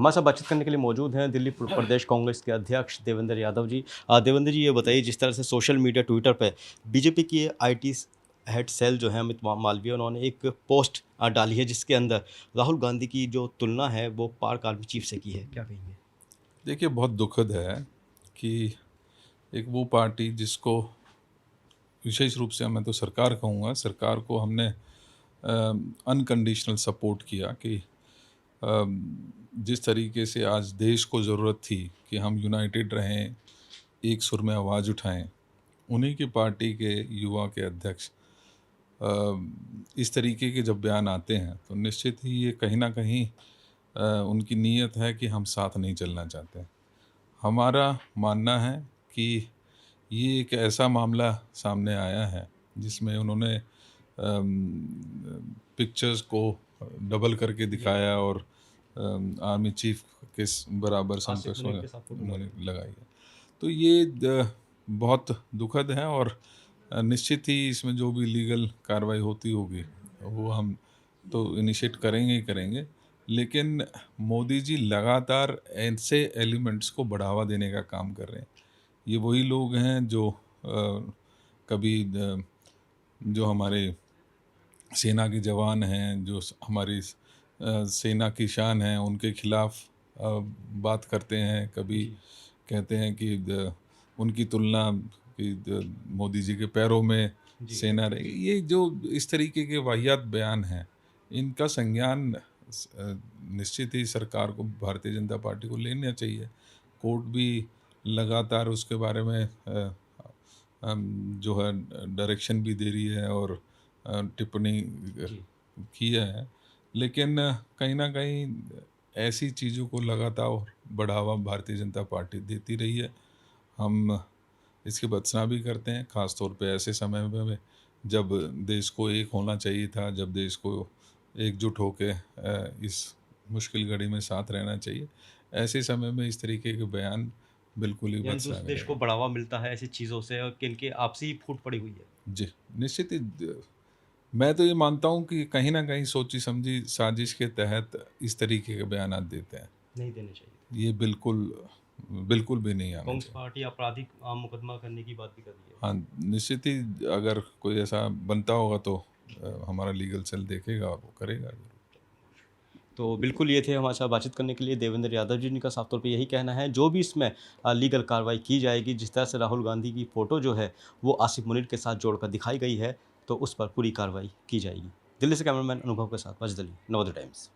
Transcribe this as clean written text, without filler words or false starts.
हमारे साथ बातचीत करने के लिए मौजूद हैं दिल्ली प्रदेश कांग्रेस के अध्यक्ष देवेंद्र यादव जी। देवेंद्र जी, ये बताइए, जिस तरह से सोशल मीडिया ट्विटर पे बीजेपी की आईटी हेड सेल जो है अमित मालवीय, उन्होंने एक पोस्ट डाली है जिसके अंदर राहुल गांधी की जो तुलना है वो पाक आर्मी चीफ से की है, क्या कहेंगे? देखिए, बहुत दुखद है कि एक वो पार्टी जिसको विशेष रूप से मैं तो सरकार कहूँगा, सरकार को हमने अनकंडीशनल सपोर्ट किया कि जिस तरीके से आज देश को ज़रूरत थी कि हम यूनाइटेड रहें, एक सुर में आवाज़ उठाएं, उन्हीं की पार्टी के युवा के अध्यक्ष इस तरीके के जब बयान आते हैं तो निश्चित ही ये कहीं ना कहीं उनकी नीयत है कि हम साथ नहीं चलना चाहते। हमारा मानना है कि ये एक ऐसा मामला सामने आया है जिसमें उन्होंने पिक्चर्स को डबल करके दिखाया और आर्मी चीफ के बराबर समकक्ष उन्होंने लगाई है। तो ये बहुत दुखद है और निश्चित ही इसमें जो भी लीगल कार्रवाई होती होगी वो हम तो इनिशिएट करेंगे ही करेंगे। लेकिन मोदी जी लगातार ऐसे एलिमेंट्स को बढ़ावा देने का काम कर रहे हैं। ये वही लोग हैं जो कभी जो हमारे सेना के जवान हैं, जो हमारी सेना की शान है, उनके खिलाफ बात करते हैं। कभी कहते हैं कि उनकी तुलना कि मोदी जी के पैरों में सेना रही। ये जो इस तरीके के वाहियात बयान हैं, इनका संज्ञान निश्चित ही सरकार को, भारतीय जनता पार्टी को लेना चाहिए। कोर्ट भी लगातार उसके बारे में जो है डायरेक्शन भी दे रही है और टिप्पणी किया है। लेकिन कहीं ना कहीं ऐसी चीज़ों को लगातार बढ़ावा भारतीय जनता पार्टी देती रही है। हम इसकी भर्त्सना भी करते हैं, ख़ास तौर पे ऐसे समय में जब देश को एक होना चाहिए था, जब देश को एकजुट होकर इस मुश्किल घड़ी में साथ रहना चाहिए। ऐसे समय में इस तरीके के बयान बिल्कुल ही दूसरे देश को बढ़ावा मिलता है ऐसी चीज़ों से और कि इनकी आपसी फूट पड़ी हुई है। जी, निश्चित ही मैं तो ये मानता हूँ कि कहीं ना कहीं सोची समझी साजिश के तहत इस तरीके के बयान देते हैं। नहीं देने चाहिए। ये बिल्कुल भी नहीं आना कांग्रेस चाहिए। पार्टी आपराधिक मुकदमा करने की बात भी कर रही है। हाँ, निश्चित ही अगर कोई ऐसा बनता होगा तो हमारा लीगल सेल देखेगा और वो करेगा। तो बिल्कुल ये थे हमारे साथ बातचीत करने के लिए देवेंद्र यादव जी। का साफ तौर पे यही कहना है, जो भी इसमें लीगल कार्रवाई की जाएगी, जिस तरह से राहुल गांधी की फ़ोटो जो है वो आसिफ मुनीर के साथ जोड़कर दिखाई गई है, तो उस पर पूरी कार्रवाई की जाएगी। दिल्ली से कैमरामैन अनुभव के साथ मजदली, नवोदय टाइम्स।